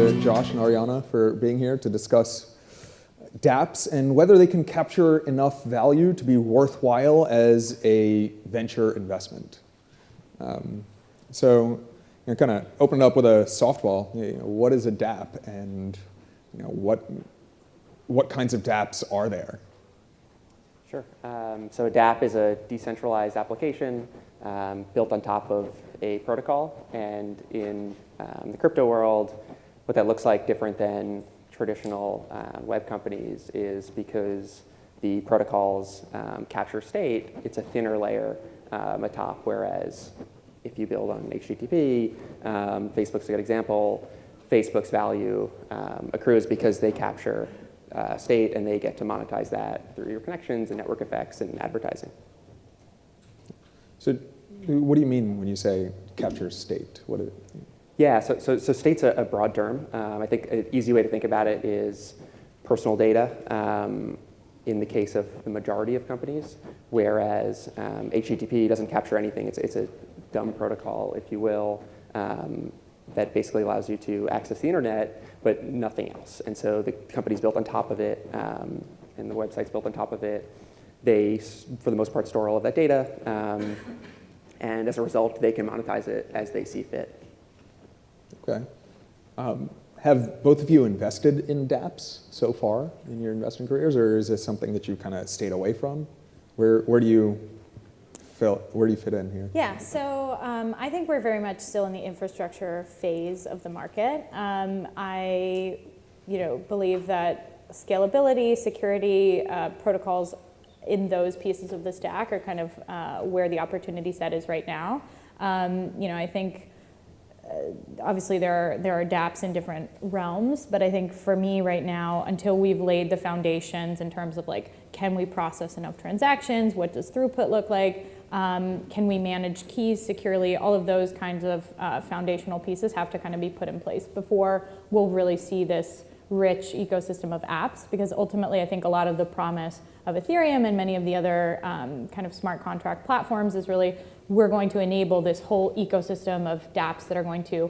to Josh and Arianna for being here to discuss dApps and whether they can capture enough value to be worthwhile as a venture investment. So kind of open it up with a softball. What is a dApp, and what kinds of dApps are there? Sure. So a dApp is a decentralized application built on top of a protocol. And in the crypto world, what that looks like different than traditional web companies is because the protocols capture state, it's a thinner layer atop, whereas if you build on HTTP, Facebook's a good example, Facebook's value accrues because they capture state, and they get to monetize that through your connections and network effects and advertising. So what do you mean when you say capture state? Yeah, so state's a broad term. I think an easy way to think about it is personal data in the case of the majority of companies, whereas HTTP doesn't capture anything. It's a dumb protocol, if you will, that basically allows you to access the internet, but nothing else. And so the company's built on top of it, and the website's built on top of it. They, for the most part, store all of that data, and as a result, they can monetize it as they see fit. Okay. Have both of you invested in dApps so far in your investing careers, or is this something that you kind of stayed away from? Where do you fit in here? Yeah, so I think we're very much still in the infrastructure phase of the market. I believe that scalability, security, protocols in those pieces of the stack are kind of where the opportunity set is right now. I think obviously there are dApps in different realms, but I think for me right now, until we've laid the foundations in terms of can we process enough transactions? What does throughput look like? Can we manage keys securely? All of those kinds of foundational pieces have to kind of be put in place before we'll really see this rich ecosystem of apps, because ultimately I think a lot of the promise of Ethereum and many of the other kind of smart contract platforms is really we're going to enable this whole ecosystem of dApps that are going to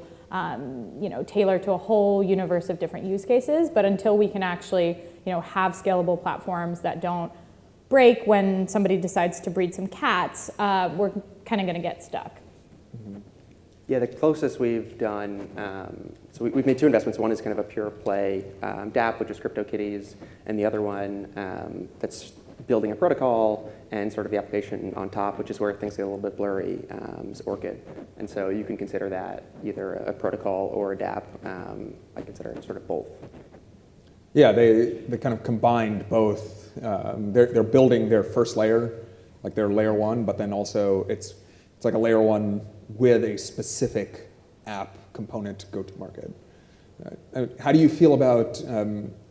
tailor to a whole universe of different use cases. But until we can actually have scalable platforms that don't break when somebody decides to breed some cats, we're kind of going to get stuck. Mm-hmm. Yeah, the closest we've done, so we've made two investments. One is kind of a pure play dApp, which is CryptoKitties, and the other one that's building a protocol and sort of the application on top, which is where things get a little bit blurry, is Orchid. And so you can consider that either a protocol or a dApp. I consider it sort of both. Yeah, they kind of combined both. They're building their first layer, like their layer one, but then also it's like a layer one with a specific app component to go to market. How do you feel about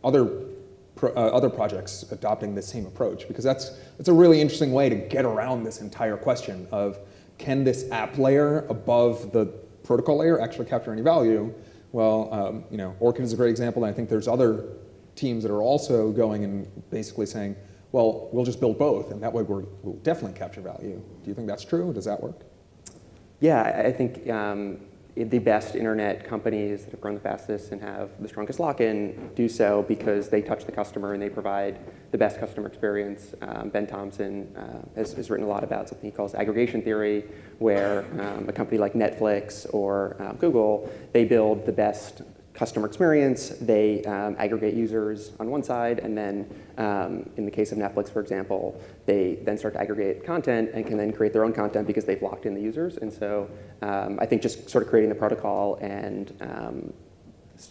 other projects adopting the same approach? Because that's a really interesting way to get around this entire question of, can this app layer above the protocol layer actually capture any value? Well, Orchid is a great example, and I think there's other teams that are also going and basically saying, well, we'll just build both, and that way we'll definitely capture value. Do you think that's true? Does that work? Yeah, I think the best internet companies that have grown the fastest and have the strongest lock-in do so because they touch the customer and they provide the best customer experience. Ben Thompson has written a lot about something he calls aggregation theory, where a company like Netflix or Google, they build the best customer experience, they aggregate users on one side, and then in the case of Netflix, for example, they then start to aggregate content and can then create their own content because they've locked in the users. And so I think just sort of creating the protocol and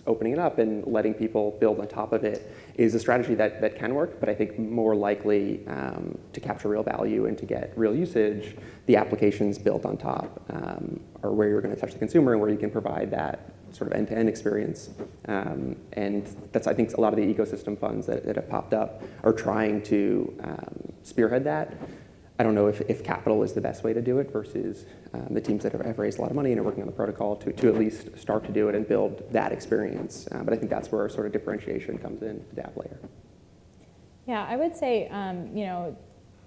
opening it up and letting people build on top of it is a strategy that can work, but I think more likely to capture real value and to get real usage, the applications built on top are where you're going to touch the consumer and where you can provide that sort of end-to-end experience. And that's, I think, a lot of the ecosystem funds that have popped up are trying to spearhead that. I don't know if capital is the best way to do it versus the teams that have raised a lot of money and are working on the protocol to at least start to do it and build that experience. But I think that's where sort of differentiation comes in, the dApp layer. Yeah, I would say,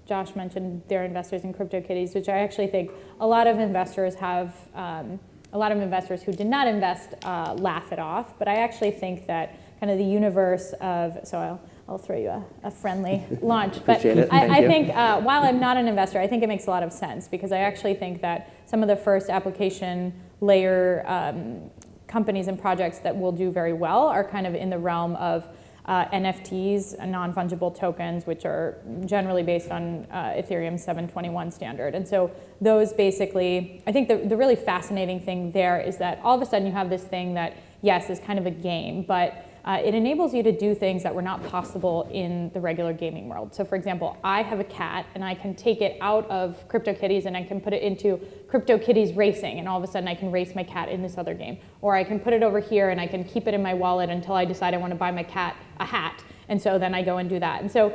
Josh mentioned their investors in CryptoKitties, which I actually think a lot of investors have a lot of investors who did not invest laugh it off, but I actually think that kind of the universe of, so I'll throw you a friendly launch. But Appreciate it. I think while I'm not an investor, I think it makes a lot of sense because I actually think that some of the first application layer companies and projects that will do very well are kind of in the realm of NFTs, non-fungible tokens, which are generally based on Ethereum 721 standard. And so those basically, I think the really fascinating thing there is that all of a sudden you have this thing that, yes, is kind of a game, but it enables you to do things that were not possible in the regular gaming world. So for example, I have a cat and I can take it out of CryptoKitties and I can put it into CryptoKitties racing, and all of a sudden I can race my cat in this other game. Or I can put it over here and I can keep it in my wallet until I decide I want to buy my cat a hat. And so then I go and do that. And so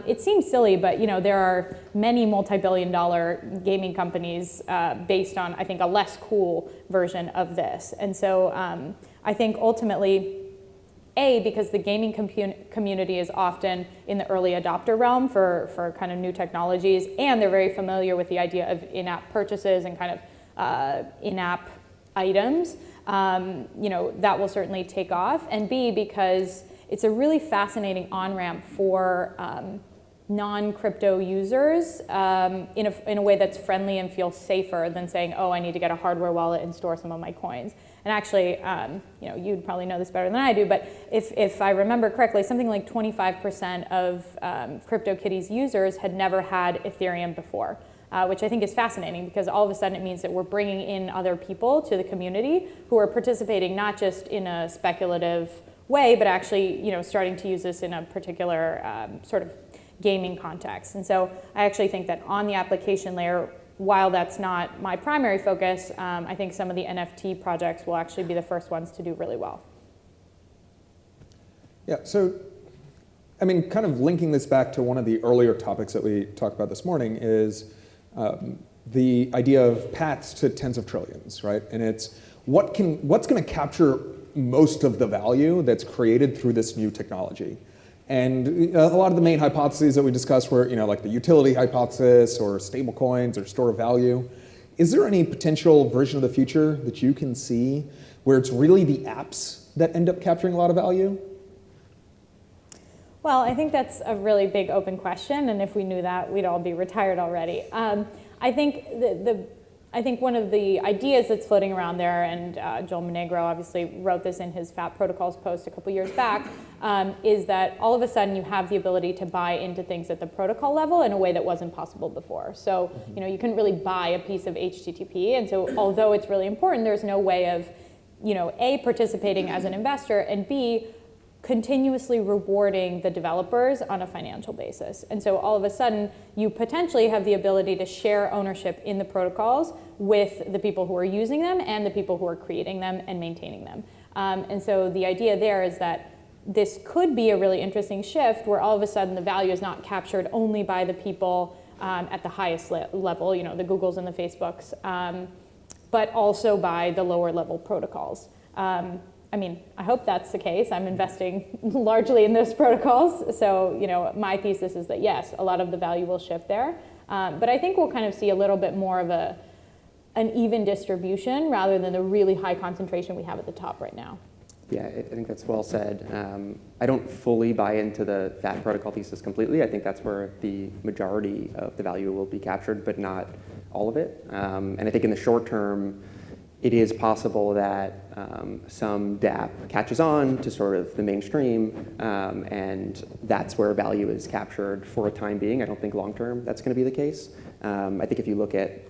it seems silly, but there are many multi-billion-dollar gaming companies based on, I think, a less cool version of this. And so I think ultimately, because the gaming community is often in the early adopter realm for kind of new technologies, and they're very familiar with the idea of in-app purchases and kind of in-app items, that will certainly take off. And B, because it's a really fascinating on-ramp for non-crypto users in a way that's friendly and feels safer than saying, oh, I need to get a hardware wallet and store some of my coins. And actually, you'd probably know this better than I do, but if I remember correctly, something like 25% of CryptoKitties users had never had Ethereum before, which I think is fascinating because all of a sudden it means that we're bringing in other people to the community who are participating not just in a speculative way, but actually, starting to use this in a particular sort of gaming context. And so I actually think that on the application layer, while that's not my primary focus, I think some of the NFT projects will actually be the first ones to do really well. Yeah, so, I mean, kind of linking this back to one of the earlier topics that we talked about this morning is the idea of paths to tens of trillions, right? And it's what's going to capture most of the value that's created through this new technology. And a lot of the main hypotheses that we discussed were, like the utility hypothesis or stable coins or store of value. Is there any potential version of the future that you can see where it's really the apps that end up capturing a lot of value? Well, I think that's a really big open question, and if we knew that, we'd all be retired already. I think one of the ideas that's floating around there, and Joel Monegro obviously wrote this in his Fat Protocols post a couple years back, is that all of a sudden you have the ability to buy into things at the protocol level in a way that wasn't possible before. So, you couldn't really buy a piece of HTTP, and so although it's really important, there's no way of, A, participating as an investor, and B, continuously rewarding the developers on a financial basis. And so all of a sudden, you potentially have the ability to share ownership in the protocols with the people who are using them and the people who are creating them and maintaining them. And so the idea there is that this could be a really interesting shift where all of a sudden the value is not captured only by the people at the highest level, the Googles and the Facebooks, but also by the lower level protocols. I hope that's the case. I'm investing largely in those protocols. So, my thesis is that yes, a lot of the value will shift there. But I think we'll kind of see a little bit more of an even distribution rather than the really high concentration we have at the top right now. Yeah, I think that's well said. I don't fully buy into the Fat Protocol thesis completely. I think that's where the majority of the value will be captured, but not all of it. And I think in the short term, it is possible that some DApp catches on to sort of the mainstream, and that's where value is captured for a time being. I don't think long-term that's going to be the case. I think if you look at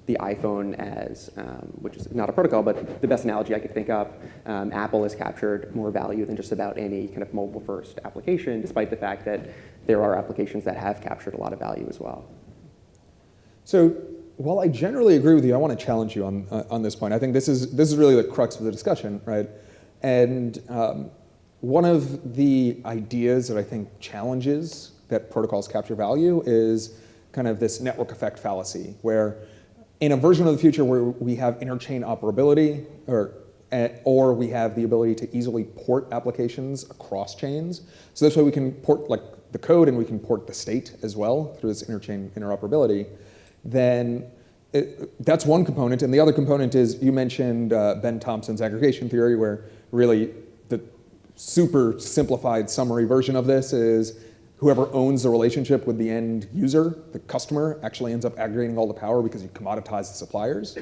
the iPhone as, which is not a protocol, but the best analogy I could think of, Apple has captured more value than just about any kind of mobile-first application, despite the fact that there are applications that have captured a lot of value as well. So, while I generally agree with you, I want to challenge you on this point. I think this is really the crux of the discussion, right? And one of the ideas that I think challenges that protocols capture value is kind of this network effect fallacy, where in a version of the future where we have interchain operability, or we have the ability to easily port applications across chains, so this way we can port like the code and we can port the state as well through this interchain interoperability, then that's one component, and the other component is you mentioned Ben Thompson's aggregation theory, where really the super simplified summary version of this is whoever owns the relationship with the end user, the customer, actually ends up aggregating all the power because you commoditize the suppliers.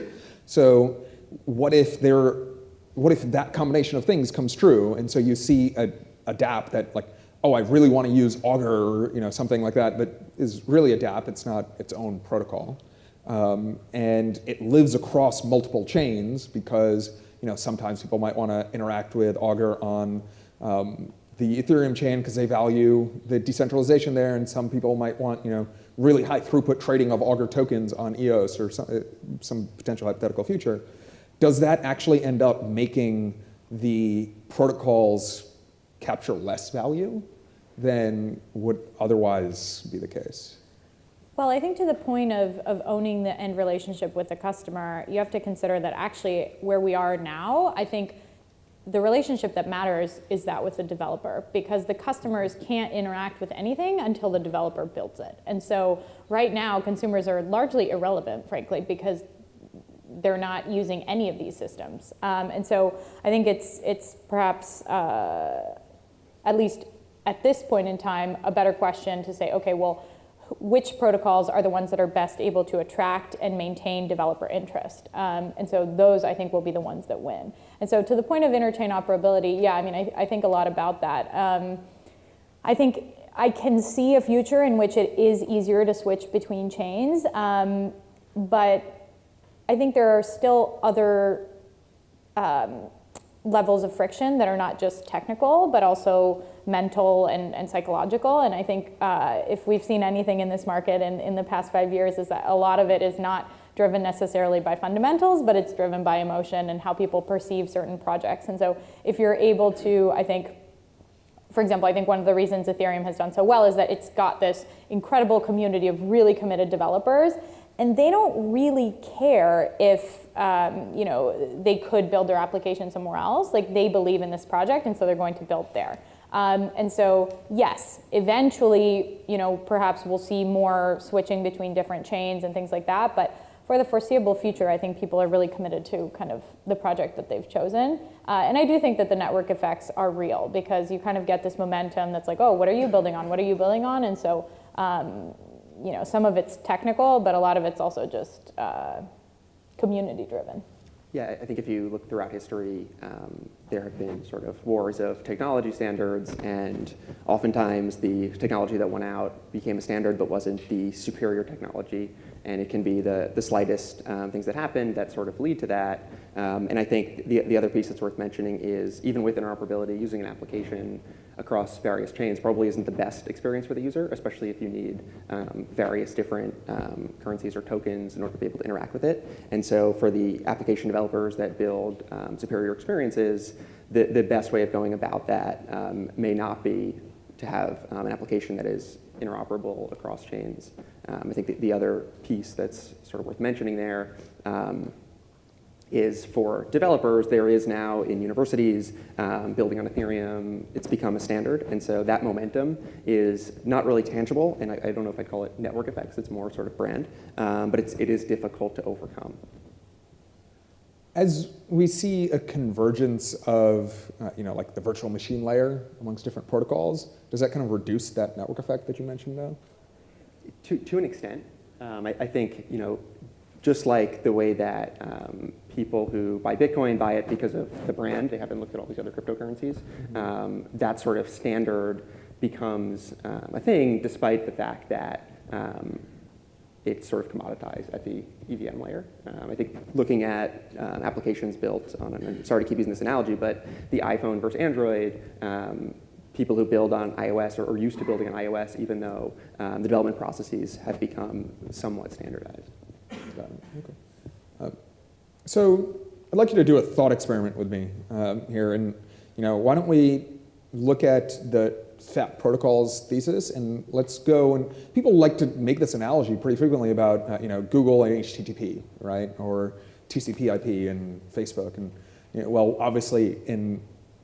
So what if that combination of things comes true, and so you see a dApp that like, oh, I really want to use Augur or something like that is really a dApp, it's not its own protocol. And it lives across multiple chains because sometimes people might want to interact with Augur on the Ethereum chain because they value the decentralization there, and some people might want really high throughput trading of Augur tokens on EOS or some potential hypothetical future. Does that actually end up making the protocols capture less value than would otherwise be the case? Well, I think to the point of owning the end relationship with the customer, you have to consider that actually where we are now, I think the relationship that matters is that with the developer, because the customers can't interact with anything until the developer builds it. And so right now, consumers are largely irrelevant, frankly, because they're not using any of these systems. And so I think it's perhaps, at least at this point in time, a better question to say, okay, well, which protocols are the ones that are best able to attract and maintain developer interest? And so those, I think, will be the ones that win. And so to the point of interchain operability, yeah, I mean, I think a lot about that. I think I can see a future in which it is easier to switch between chains, but I think there are still other levels of friction that are not just technical, but also mental and psychological. And I think if we've seen anything in this market in the past 5 years, is that a lot of it is not driven necessarily by fundamentals, but it's driven by emotion and how people perceive certain projects. And so if you're able to, I think, for example, I think one of the reasons Ethereum has done so well is that it's got this incredible community of really committed developers, and they don't really care if they could build their application somewhere else. Like, they believe in this project, and so they're going to build there. And so, yes, eventually, perhaps we'll see more switching between different chains and things like that. But for the foreseeable future, I think people are really committed to kind of the project that they've chosen. And I do think that the network effects are real, because you kind of get this momentum that's like, oh, what are you building on? What are you building on? And so, some of it's technical, but a lot of it's also just community driven. Yeah, I think if you look throughout history, there have been sort of wars of technology standards, and oftentimes the technology that won out became a standard but wasn't the superior technology. And it can be the slightest things that happen that sort of lead to that. And I think the other piece that's worth mentioning is, even with interoperability, using an application across various chains probably isn't the best experience for the user, especially if you need various different currencies or tokens in order to be able to interact with it. And so for the application developers that build superior experiences, the best way of going about that may not be to have an application that is interoperable across chains. I think the other piece that's sort of worth mentioning there is, for developers, there is now in universities building on Ethereum, it's become a standard. And so that momentum is not really tangible, and I don't know if I'd call it network effects, it's more sort of brand, but it is difficult to overcome. As we see a convergence of, like the virtual machine layer amongst different protocols, does that kind of reduce that network effect that you mentioned, though? To an extent. I think, just like the way that people who buy Bitcoin buy it because of the brand, they haven't looked at all these other cryptocurrencies, that sort of standard becomes a thing, despite the fact that it's sort of commoditized at the EVM layer. I think looking at applications built on, and I'm sorry to keep using this analogy, but the iPhone versus Android, people who build on iOS or used to building on iOS, even though the development processes have become somewhat standardized. Got it. Okay. So I'd like you to do a thought experiment with me here, and why don't we look at the FAT protocols thesis, and let's go, and people like to make this analogy pretty frequently about Google and HTTP, right, or TCP/IP and Facebook, and well, obviously in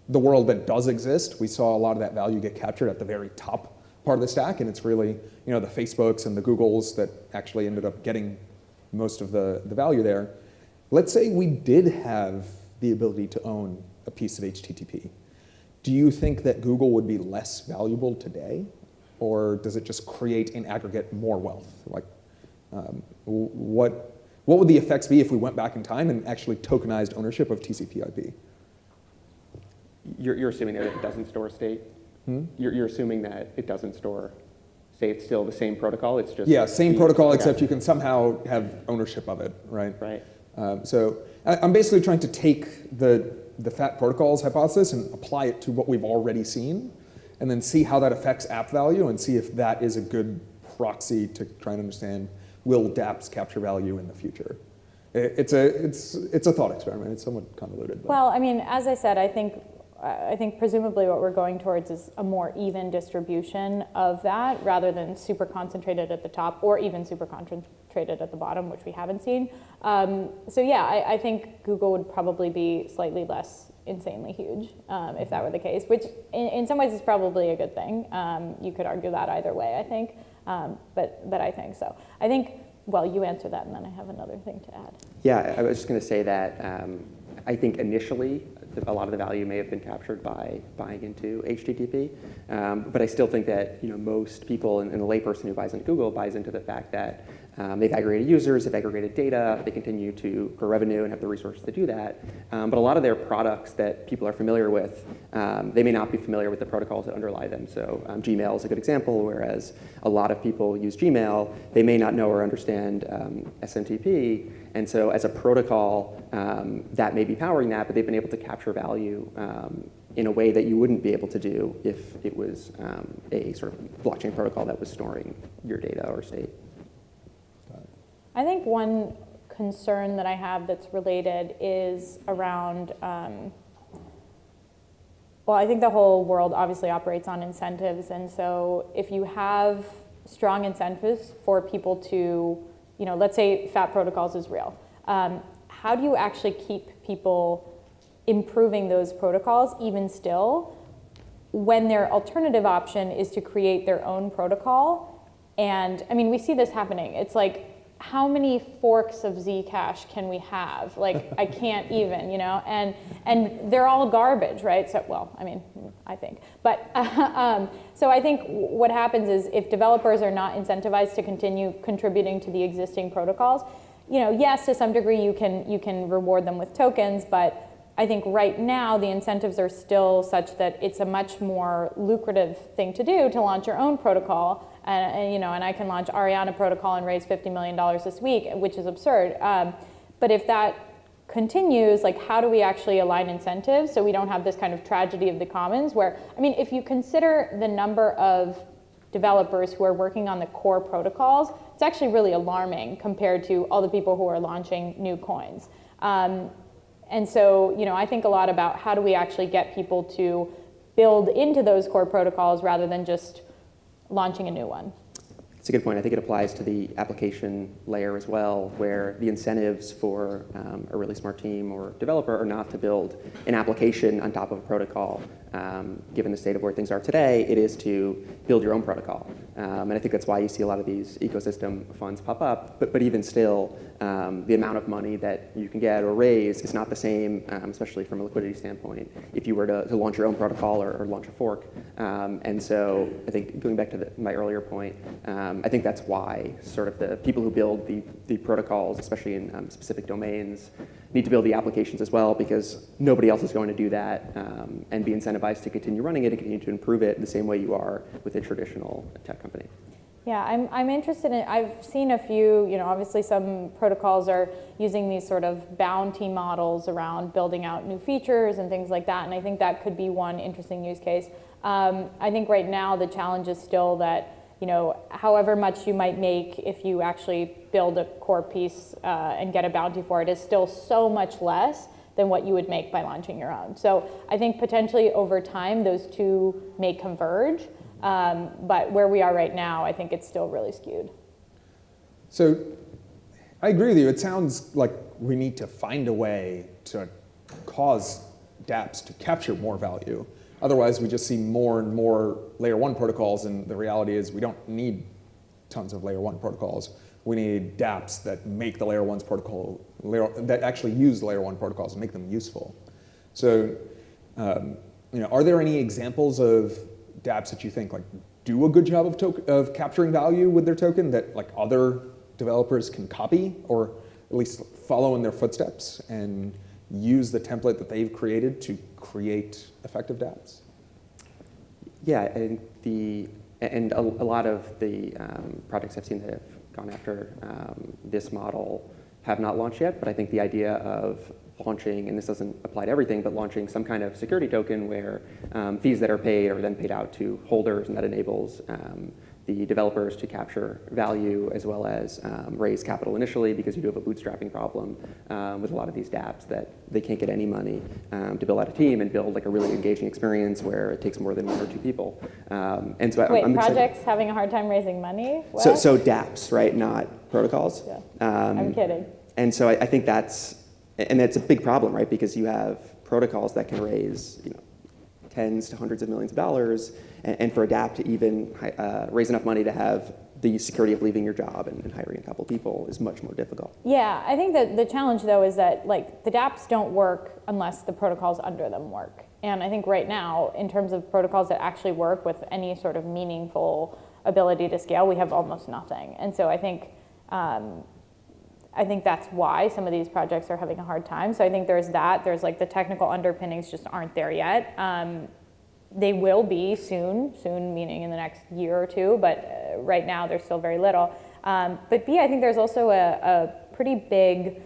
the world that does exist, we saw a lot of that value get captured at the very top part of the stack, and it's really the Facebooks and the Googles that actually ended up getting most of the value there. Let's say we did have the ability to own a piece of HTTP. Do you think that Google would be less valuable today? Or does it just create in aggregate more wealth? Like, what would the effects be if we went back in time and actually tokenized ownership of TCP/IP? You're assuming that it doesn't store state? You're assuming that it doesn't store state. It's still the same protocol? It's just same protocol, except you can somehow have ownership of it, right? Right. So I'm basically trying to take the fat protocols hypothesis and apply it to what we've already seen, and then see how that affects app value and see if that is a good proxy to try and understand, will dApps capture value in the future? It's a thought experiment. It's somewhat convoluted. But. Well, I mean, as I said, I think presumably what we're going towards is a more even distribution of that rather than super concentrated at the top or even super concentrated at the bottom, which we haven't seen. So yeah, I think Google would probably be slightly less insanely huge if that were the case, which in some ways is probably a good thing. You could argue that either way, I think, but I think so. I think, well, you answer that and then I have another thing to add. Yeah, I was just going to say that I think initially a lot of the value may have been captured by buying into HTTP, but I still think that most people and the layperson who buys into Google buys into the fact that they've aggregated users, they've aggregated data, they continue to grow revenue and have the resources to do that. But a lot of their products that people are familiar with, they may not be familiar with the protocols that underlie them. So Gmail is a good example, whereas a lot of people use Gmail, they may not know or understand SMTP. And so as a protocol, that may be powering that, but they've been able to capture value in a way that you wouldn't be able to do if it was a sort of blockchain protocol that was storing your data or state. I think one concern that I have that's related is around, well, I think the whole world obviously operates on incentives. And so if you have strong incentives for people to, let's say fat protocols is real, how do you actually keep people improving those protocols even still when their alternative option is to create their own protocol? And I mean, we see this happening. It's like, how many forks of Zcash can we have? Like, I can't even, and they're all garbage, right? So, well, I mean, I think. But, so I think what happens is if developers are not incentivized to continue contributing to the existing protocols, yes, to some degree you can reward them with tokens, but I think right now the incentives are still such that it's a much more lucrative thing to do to launch your own protocol. And I can launch Arianna protocol and raise $50 million this week, which is absurd. But if that continues, like, how do we actually align incentives so we don't have this kind of tragedy of the commons where, I mean, if you consider the number of developers who are working on the core protocols, it's actually really alarming compared to all the people who are launching new coins. And so, I think a lot about how do we actually get people to build into those core protocols rather than just launching a new one. It's a good point. I think it applies to the application layer as well, where the incentives for a really smart team or developer are not to build an application on top of a protocol. Given the state of where things are today, it is to build your own protocol. And I think that's why you see a lot of these ecosystem funds pop up. But even still, the amount of money that you can get or raise is not the same, especially from a liquidity standpoint, if you were to launch your own protocol or launch a fork. And so I think going back to my earlier point, I think that's why sort of the people who build the protocols, especially in specific domains, need to build the applications as well, because nobody else is going to do that and be incentivized to continue running it and continue to improve it the same way you are with a traditional tech company. Yeah, I'm interested in, I've seen a few, obviously some protocols are using these sort of bounty models around building out new features and things like that, and I think that could be one interesting use case. I think right now the challenge is still that, however much you might make if you actually build a core piece and get a bounty for it is still so much less than what you would make by launching your own. So I think potentially over time those two may converge. But where we are right now, I think it's still really skewed. So I agree with you. It sounds like we need to find a way to cause dApps to capture more value. Otherwise, we just see more and more layer one protocols, and the reality is we don't need tons of layer one protocols. we need dApps that make the layer one's protocol, that actually use layer one protocols and make them useful. So, are there any examples of dApps that you think like do a good job of capturing value with their token that like other developers can copy or at least follow in their footsteps and use the template that they've created to create effective dApps? Yeah, I think a lot of the projects I've seen that have gone after this model have not launched yet, but I think the idea of launching, and this doesn't apply to everything, but launching some kind of security token where fees that are paid are then paid out to holders, and that enables the developers to capture value as well as raise capital initially, because you do have a bootstrapping problem with a lot of these dApps that they can't get any money to build out a team and build like a really engaging experience where it takes more than one or two people. And so Wait, I'm projects excited. having a hard time raising money? What? So dApps, right, not protocols. Yeah. I'm kidding. And so I think that's a big problem, right? Because you have protocols that can raise, tens to hundreds of millions of dollars, and for a dApp to even raise enough money to have the security of leaving your job and hiring a couple people is much more difficult. Yeah, I think that the challenge though is that like the dApps don't work unless the protocols under them work. And I think right now, in terms of protocols that actually work with any sort of meaningful ability to scale, we have almost nothing. And so I think that's why some of these projects are having a hard time. So I think there's that. There's like the technical underpinnings just aren't there yet. They will be soon meaning in the next year or two, but right now there's still very little. But B, I think there's also a pretty big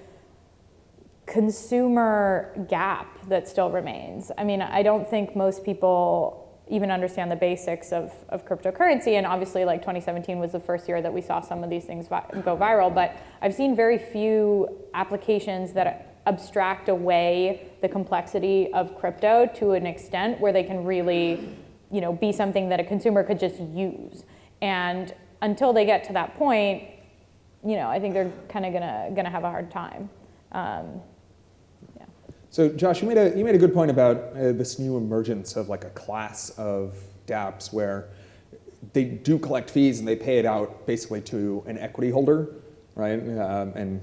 consumer gap that still remains. I mean, I don't think most people even understand the basics of cryptocurrency, and obviously like 2017 was the first year that we saw some of these things go viral, but I've seen very few applications that abstract away the complexity of crypto to an extent where they can really, be something that a consumer could just use. And until they get to that point, I think they're kind of gonna have a hard time. So Josh, you made a good point about this new emergence of like a class of dApps where they do collect fees and they pay it out basically to an equity holder, right? And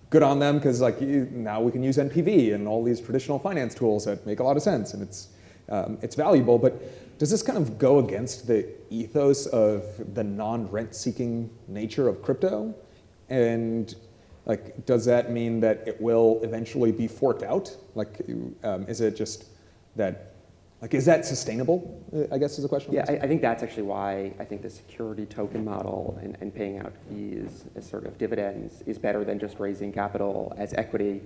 good on them, because like now we can use NPV and all these traditional finance tools that make a lot of sense, and it's valuable. But does this kind of go against the ethos of the non-rent-seeking nature of crypto? And like, does that mean that it will eventually be forked out? Like, is it just that, like, is that sustainable, I guess is the question. Yeah, I think that's actually why I think the security token model and paying out fees as sort of dividends is better than just raising capital as equity,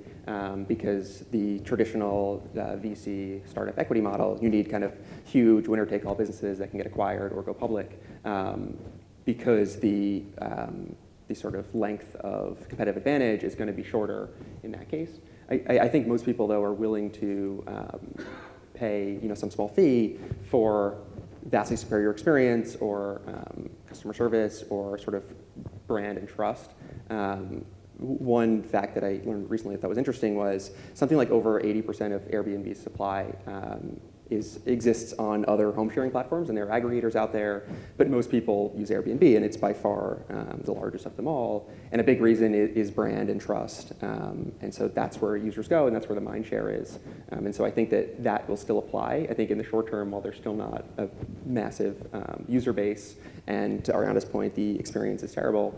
because the traditional VC startup equity model, you need kind of huge winner-take-all businesses that can get acquired or go public, because the sort of length of competitive advantage is going to be shorter in that case. I think most people, though, are willing to pay some small fee for vastly superior experience or customer service or sort of brand and trust. One fact that I learned recently that was interesting was something like over 80% of Airbnb's supply exists on other home sharing platforms, and there are aggregators out there, but most people use Airbnb, and it's by far the largest of them all. And a big reason is brand and trust, and so that's where users go, and that's where the mind share is. And so I think that will still apply. I think in the short term, while there's still not a massive user base, and to Arianna's point, the experience is terrible,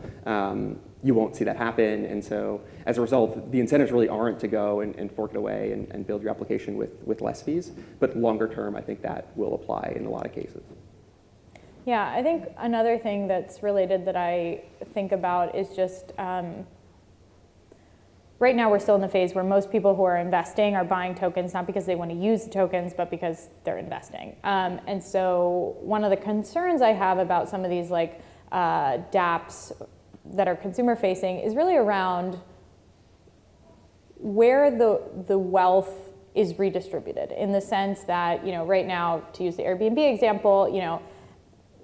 you won't see that happen. And so as a result, the incentives really aren't to go and fork it away and build your application with less fees. But longer term, I think that will apply in a lot of cases. Yeah, I think another thing that's related that I think about is just right now we're still in the phase where most people who are investing are buying tokens not because they want to use the tokens, but because they're investing. And so one of the concerns I have about some of these like dApps that are consumer facing is really around where the wealth is redistributed, in the sense that, right now, to use the Airbnb example,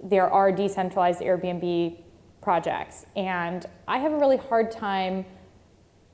there are decentralized Airbnb projects. And I have a really hard time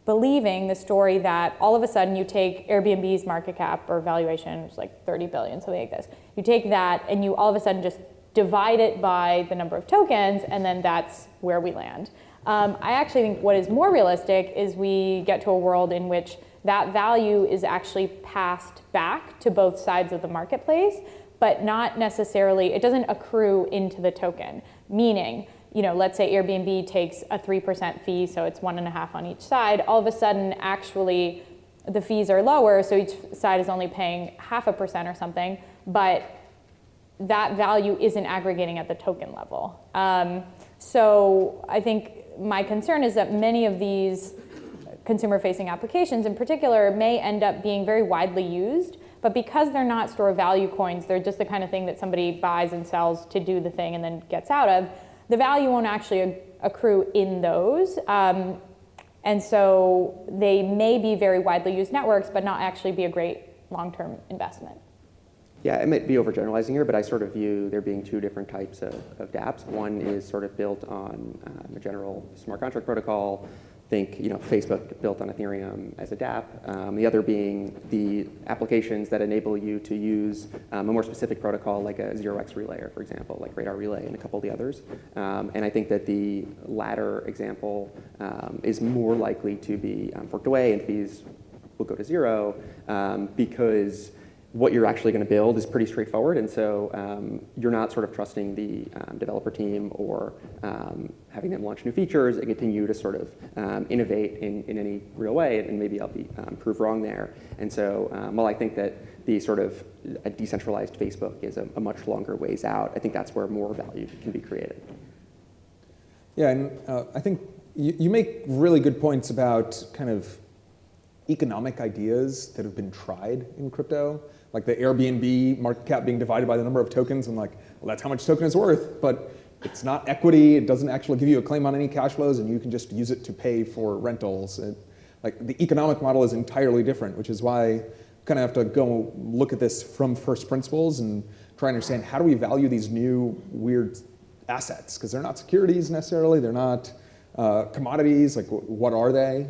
believing the story that all of a sudden you take Airbnb's market cap or valuation, it's like 30 billion, something like this. You take that and you all of a sudden just divide it by the number of tokens, and then that's where we land. I actually think what is more realistic is we get to a world in which that value is actually passed back to both sides of the marketplace, but not necessarily, it doesn't accrue into the token. Meaning, let's say Airbnb takes a 3% fee, so it's 1.5 on each side. All of a sudden, actually, the fees are lower, so each side is only paying 0.5% or something, but that value isn't aggregating at the token level. So I think my concern is that many of these consumer-facing applications in particular may end up being very widely used, but because they're not store value coins, they're just the kind of thing that somebody buys and sells to do the thing and then gets out of, the value won't actually accrue in those. And so they may be very widely used networks, but not actually be a great long-term investment. Yeah, I might be overgeneralizing here, but I sort of view there being two different types of dApps. One is sort of built on a general smart contract protocol. Think, Facebook built on Ethereum as a dApp. The other being the applications that enable you to use a more specific protocol like a 0x relayer, for example, like Radar Relay and a couple of the others. And I think that the latter example is more likely to be forked away and fees will go to zero because what you're actually going to build is pretty straightforward, and so you're not sort of trusting the developer team or having them launch new features and continue to sort of innovate in any real way, and maybe I'll be proved wrong there. And so while I think that the sort of a decentralized Facebook is a much longer ways out, I think that's where more value can be created. Yeah, and I think you make really good points about kind of economic ideas that have been tried in crypto, like the Airbnb market cap being divided by the number of tokens, and well, that's how much token is worth, but it's not equity, it doesn't actually give you a claim on any cash flows, and you can just use it to pay for rentals. The economic model is entirely different, which is why you kind of have to go look at this from first principles and try and understand how do we value these new weird assets, because they're not securities necessarily, they're not commodities, what are they?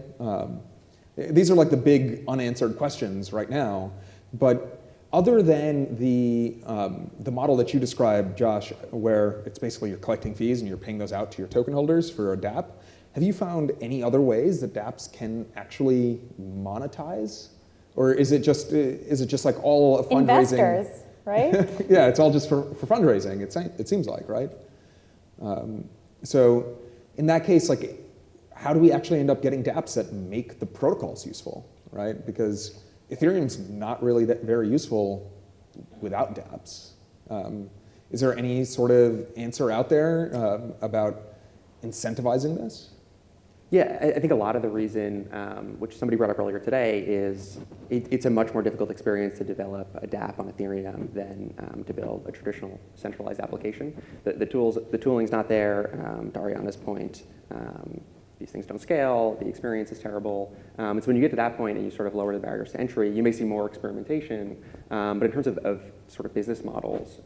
These are the big unanswered questions right now, but other than the model that you described, Josh, where it's basically you're collecting fees and you're paying those out to your token holders for a dApp, have you found any other ways that dApps can actually monetize? Or is it just all a fundraising? Investors, right? Yeah, it's all just for fundraising, it seems like, right? So in that case, how do we actually end up getting dApps that make the protocols useful, right? Because Ethereum's not really that very useful without dApps. Is there any sort of answer out there about incentivizing this? Yeah, I think a lot of the reason, which somebody brought up earlier today, is it's a much more difficult experience to develop a dApp on Ethereum than to build a traditional centralized application. The tooling's not there. To Arianna's point, these things don't scale, the experience is terrible. And so when you get to that point and you sort of lower the barriers to entry, you may see more experimentation. But in terms of sort of business models,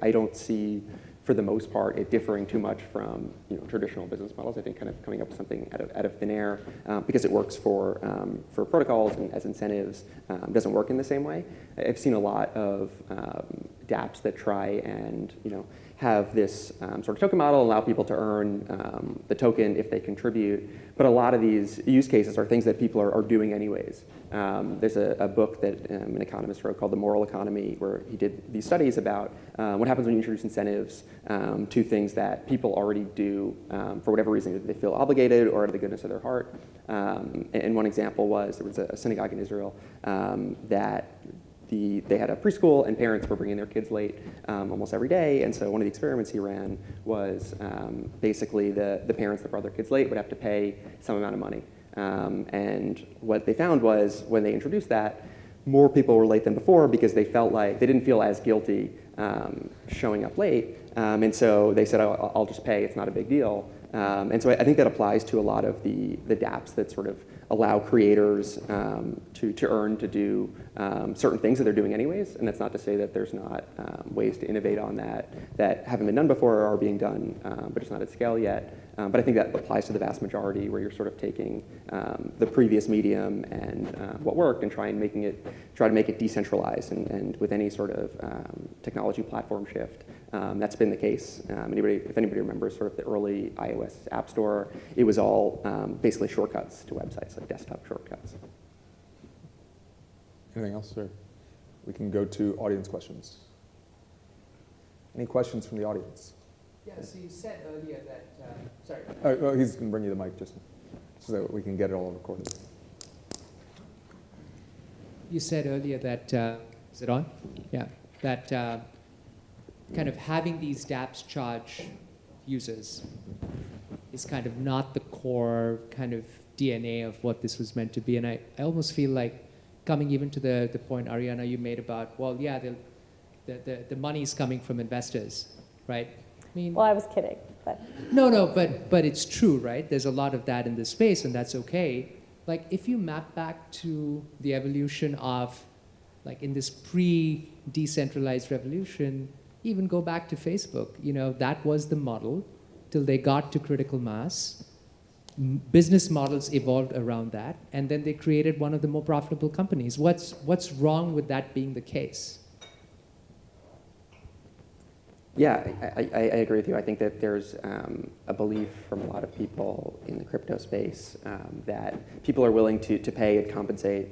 I don't see, for the most part, it differing too much from traditional business models. I think kind of coming up with something out of thin air because it works for protocols and as incentives doesn't work in the same way. I've seen a lot of dApps that try and have this sort of token model, allow people to earn the token if they contribute. But a lot of these use cases are things that people are doing anyways. There's a book that an economist wrote called The Moral Economy, where he did these studies about what happens when you introduce incentives to things that people already do for whatever reason, either they feel obligated or out of the goodness of their heart. And one example was there was a synagogue in Israel that they had a preschool and parents were bringing their kids late almost every day. And so one of the experiments he ran was basically the parents that brought their kids late would have to pay some amount of money. And what they found was when they introduced that, more people were late than before because they felt like they didn't feel as guilty showing up late. And so they said, oh, I'll just pay, it's not a big deal. And so I think that applies to a lot of the dApps that sort of allow creators to earn to do certain things that they're doing anyways. And that's not to say that there's not ways to innovate on that haven't been done before or are being done, but it's not at scale yet. But I think that applies to the vast majority where you're sort of taking the previous medium and what worked and try to make it decentralized. And with any sort of technology platform shift, That's been the case. If anybody remembers sort of the early iOS App Store, it was all basically shortcuts to websites, like desktop shortcuts. Anything else, or we can go to audience questions. Any questions from the audience? Yeah, so you said earlier that, sorry. Well, he's going to bring you the mic just so that we can get it all recorded. You said earlier that, is it on? Yeah, that kind of having these dApps charge users is kind of not the core kind of DNA of what this was meant to be. And I almost feel like coming even to the point, Arianna, you made about, well, yeah, the money is coming from investors, right? I mean, Well, I was kidding, but no, but it's true, right? There's a lot of that in this space, and that's okay. Like, if you map back to the evolution of, like, in this pre-decentralized revolution, even go back to Facebook, that was the model till they got to critical mass. Business models evolved around that, and then they created one of the more profitable companies. What's wrong with that being the case? Yeah, I agree with you. I think that there's a belief from a lot of people in the crypto space that people are willing to pay and compensate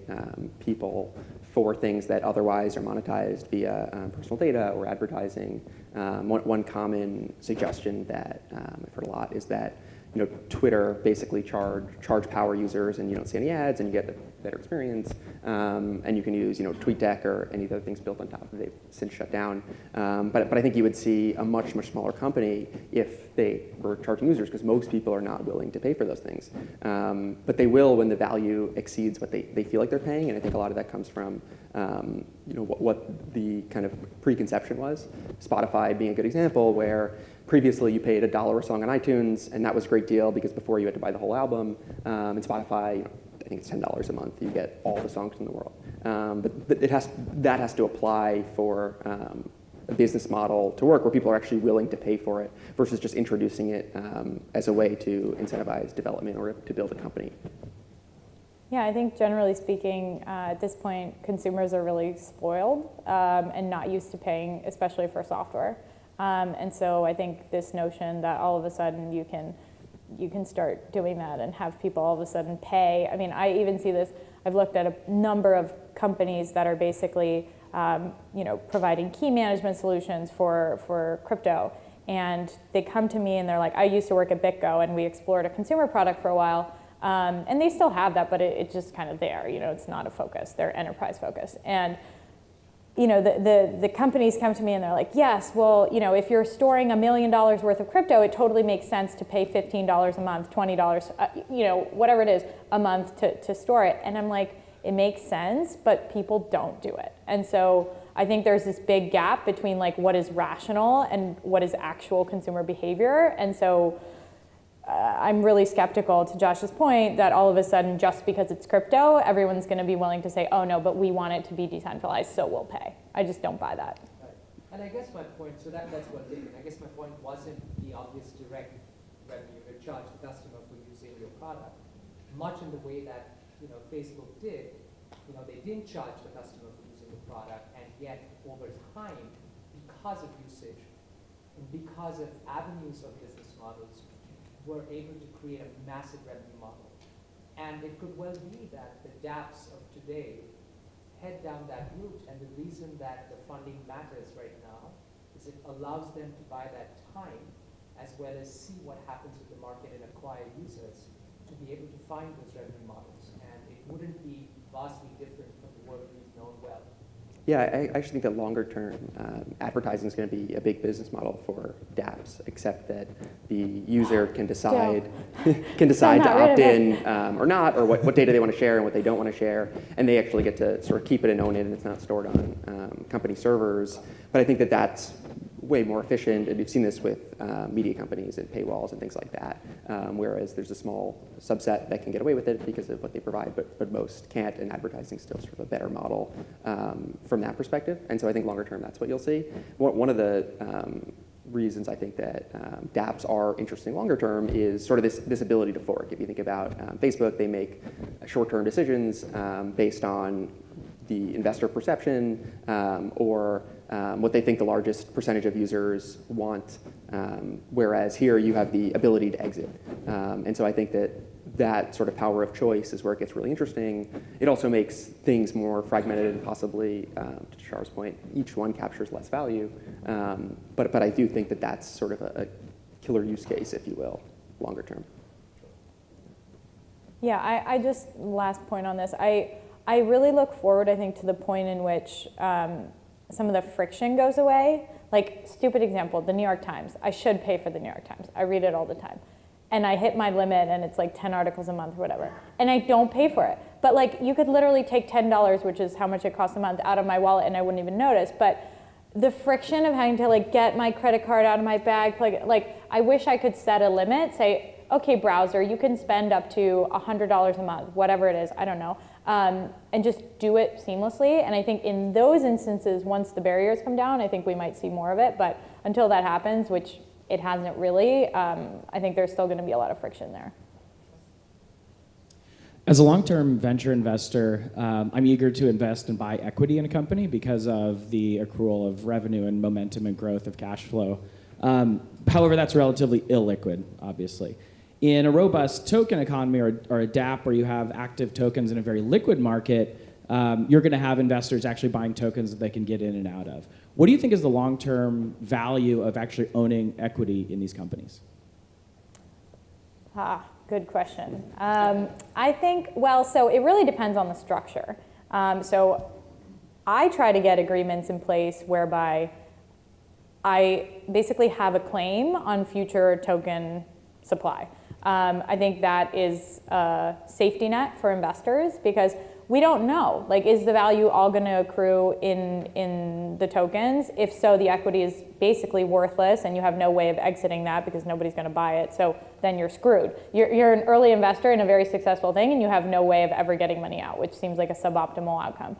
people for things that otherwise are monetized via personal data or advertising. One common suggestion that I've heard a lot is that Twitter basically charge power users, and you don't see any ads, and you get a better experience, and you can use TweetDeck or any other things built on top of it. They've since shut down, but I think you would see a much smaller company if they were charging users, because most people are not willing to pay for those things, but they will when the value exceeds what they feel like they're paying, and I think a lot of that comes from what the kind of preconception was. Spotify being a good example, where previously you paid $1 a song on iTunes, and that was a great deal because before you had to buy the whole album. And Spotify, I think it's $10 a month. You get all the songs in the world. But that has to apply for a business model to work where people are actually willing to pay for it versus just introducing it as a way to incentivize development or to build a company. yeah, I think generally speaking, at this point, consumers are really spoiled and not used to paying, especially for software. And so I think this notion that all of a sudden you can start doing that and have people all of a sudden pay. I mean, I even see this. I've looked at a number of companies that are basically, providing key management solutions for crypto, and they come to me and they're like, I used to work at BitGo, and we explored a consumer product for a while, and they still have that, but it's just kind of there. It's not a focus. They're enterprise focused, and the companies come to me and they're like, yes, well, if you're storing $1 million worth of crypto, it totally makes sense to pay $15 a month, $20, whatever it is, a month to store it. And I'm like, it makes sense, but people don't do it. And so I think there's this big gap between like what is rational and what is actual consumer behavior. And so I'm really skeptical, to Josh's point, that all of a sudden, just because it's crypto, everyone's going to be willing to say, oh no, but we want it to be decentralized, so we'll pay. I just don't buy that. Right. And I guess my point, so that's one thing. I guess my point wasn't the obvious direct revenue to charge the customer for using your product, much in the way that Facebook did. They didn't charge the customer for using the product, and yet over time, because of usage and because of avenues of business models, were able to create a massive revenue model. And it could well be that the dApps of today head down that route, and the reason that the funding matters right now is it allows them to buy that time as well as see what happens with the market and acquire users to be able to find those revenue models. And it wouldn't be vastly different from the world we've known well. Yeah, I actually think that longer term, advertising is going to be a big business model for dApps, except that the user can decide to opt in or not, or what data they want to share and what they don't want to share, and they actually get to sort of keep it and own it, and it's not stored on company servers. But I think that that's way more efficient, and we've seen this with media companies and paywalls and things like that, whereas there's a small subset that can get away with it because of what they provide, but most can't, and advertising is still sort of a better model from that perspective. And so I think longer term, that's what you'll see. One of the reasons I think that dApps are interesting longer term is sort of this ability to fork. If you think about Facebook, they make short-term decisions based on the investor perception or what they think the largest percentage of users want, whereas here you have the ability to exit. And so I think that sort of power of choice is where it gets really interesting. It also makes things more fragmented and possibly, to Tushar's point, each one captures less value. But I do think that that's sort of a killer use case, if you will, longer term. Yeah, I just, last point on this, I really look forward, I think, to the point in which some of the friction goes away. Like, stupid example, the New York Times. I should pay for the New York Times. I read it all the time. And I hit my limit and it's like 10 articles a month or whatever. And I don't pay for it. But like, you could literally take $10, which is how much it costs a month, out of my wallet and I wouldn't even notice. But the friction of having to like get my credit card out of my bag, like I wish I could set a limit, say, okay, browser, you can spend up to $100 a month, whatever it is, I don't know, and just do it seamlessly. And I think in those instances, once the barriers come down, I think we might see more of it. But until that happens, which it hasn't really, I think there's still going to be a lot of friction there. As a long-term venture investor, I'm eager to invest and buy equity in a company because of the accrual of revenue and momentum and growth of cash flow. However, that's relatively illiquid, obviously. In a robust token economy or a DApp where you have active tokens in a very liquid market, you're going to have investors actually buying tokens that they can get in and out of. What do you think is the long-term value of actually owning equity in these companies? Good question. I think, well, so it really depends on the structure. So I try to get agreements in place whereby I basically have a claim on future token supply. I think that is a safety net for investors because we don't know, like, is the value all going to accrue in the tokens? If so, the equity is basically worthless and you have no way of exiting that because nobody's going to buy it. So then you're screwed. You're an early investor in a very successful thing and you have no way of ever getting money out, which seems like a suboptimal outcome.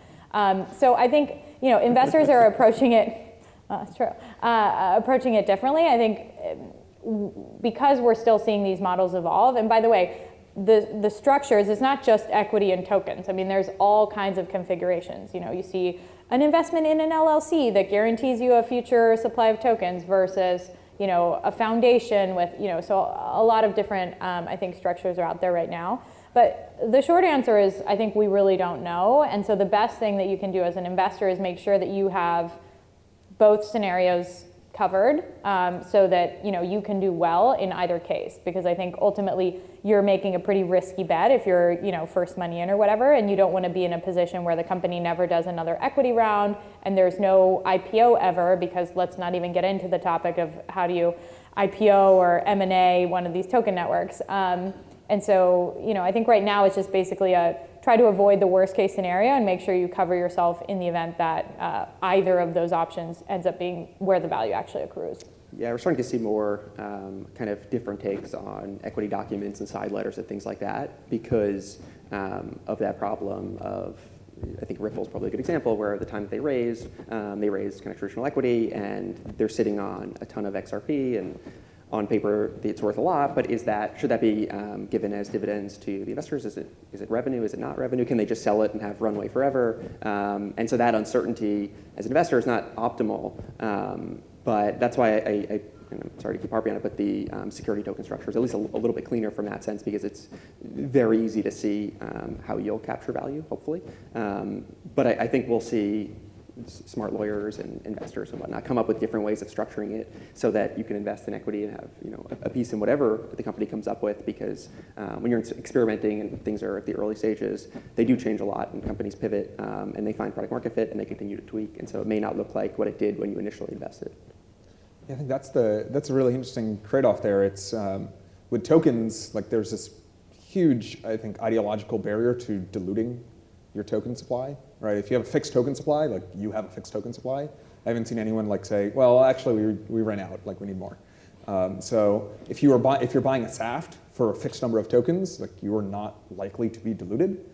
So I think, investors are approaching it, it's true, approaching it differently. I think because we're still seeing these models evolve, and by the way, the structures is not just equity and tokens. I mean, there's all kinds of configurations. You see an investment in an LLC that guarantees you a future supply of tokens versus, a foundation with, so a lot of different, I think, structures are out there right now. But the short answer is, I think we really don't know. And so the best thing that you can do as an investor is make sure that you have both scenarios covered so that you can do well in either case, because I think ultimately you're making a pretty risky bet if you're first money in or whatever, and you don't want to be in a position where the company never does another equity round and there's no IPO ever, because let's not even get into the topic of how do you IPO or M&A one of these token networks. And so I think right now it's just basically try to avoid the worst case scenario and make sure you cover yourself in the event that either of those options ends up being where the value actually accrues. Yeah, we're starting to see more kind of different takes on equity documents and side letters and things like that because of that problem of, I think Ripple's probably a good example where at the time that they raised kind of traditional equity and they're sitting on a ton of XRP and on paper, it's worth a lot, but should that be given as dividends to the investors? Is it revenue? Is it not revenue? Can they just sell it and have runway forever? And so that uncertainty as an investor is not optimal. But that's why I'm sorry to keep harping on it, but the security token structure is at least a little bit cleaner from that sense because it's very easy to see how you'll capture value, hopefully. But I think we'll see smart lawyers and investors and whatnot come up with different ways of structuring it so that you can invest in equity and have a piece in whatever the company comes up with, because when you're experimenting and things are at the early stages, they do change a lot and companies pivot and they find product market fit and they continue to tweak, and so it may not look like what it did when you initially invested. Yeah, I think that's a really interesting trade-off there. It's with tokens, like there's this huge, I think, ideological barrier to diluting your token supply, right? If you have a fixed token supply, like you have a fixed token supply, I haven't seen anyone like say, well, actually we ran out, like we need more. So if you're buying a SAFT for a fixed number of tokens, like you are not likely to be diluted.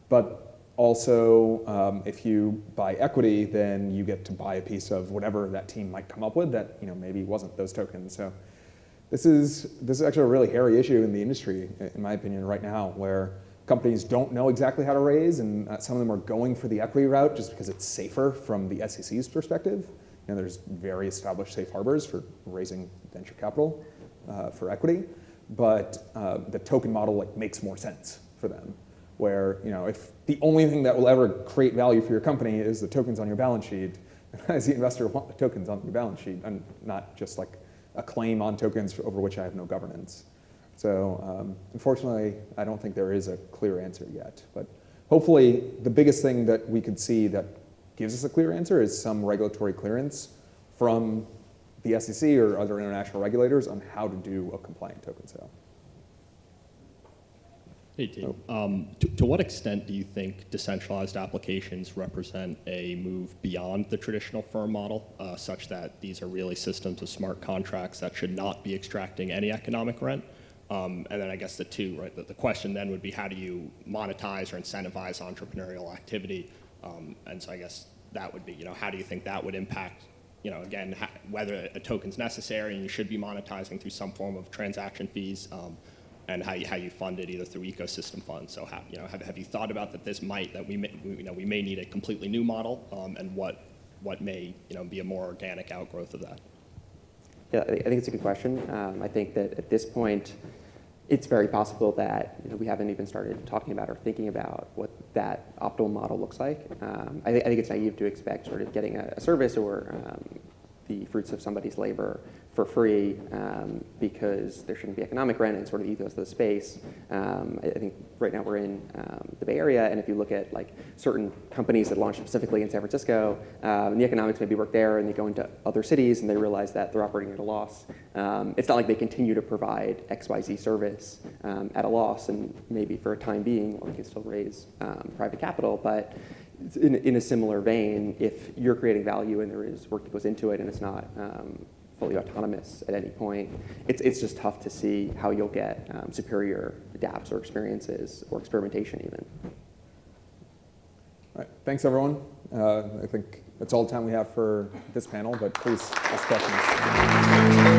But also, if you buy equity, then you get to buy a piece of whatever that team might come up with that maybe wasn't those tokens. So this is actually a really hairy issue in the industry, in my opinion, right now, where companies don't know exactly how to raise, and some of them are going for the equity route just because it's safer from the SEC's perspective. There's very established safe harbors for raising venture capital for equity, but the token model makes more sense for them. Where if the only thing that will ever create value for your company is the tokens on your balance sheet, as the investor, want the tokens on your balance sheet, and not just a claim on tokens over which I have no governance. So unfortunately, I don't think there is a clear answer yet. But hopefully, the biggest thing that we could see that gives us a clear answer is some regulatory clearance from the SEC or other international regulators on how to do a compliant token sale. Hey, team. To what extent do you think decentralized applications represent a move beyond the traditional firm model, such that these are really systems of smart contracts that should not be extracting any economic rent? And then I guess the question then would be, how do you monetize or incentivize entrepreneurial activity? And so I guess that would be, how do you think that would impact, again, whether a token's necessary and you should be monetizing through some form of transaction fees, and how you fund it either through ecosystem funds. So have you thought about that we may need a completely new model, and what may be a more organic outgrowth of that? Yeah, I think it's a good question. I think that at this point, it's very possible that we haven't even started talking about or thinking about what that optimal model looks like. I think it's naive to expect sort of getting a service or the fruits of somebody's labor for free because there shouldn't be economic rent and sort of ethos of the space. I think right now we're in the Bay Area, and if you look at certain companies that launch specifically in San Francisco, the economics maybe work there, and they go into other cities and they realize that they're operating at a loss. It's not like they continue to provide XYZ service at a loss, and maybe for a time being, or they can still raise private capital, but in a similar vein, if you're creating value and there is work that goes into it and it's not fully autonomous at any point, it's just tough to see how you'll get superior dApps or experiences or experimentation even. All right, thanks everyone. I think that's all the time we have for this panel, but please ask questions.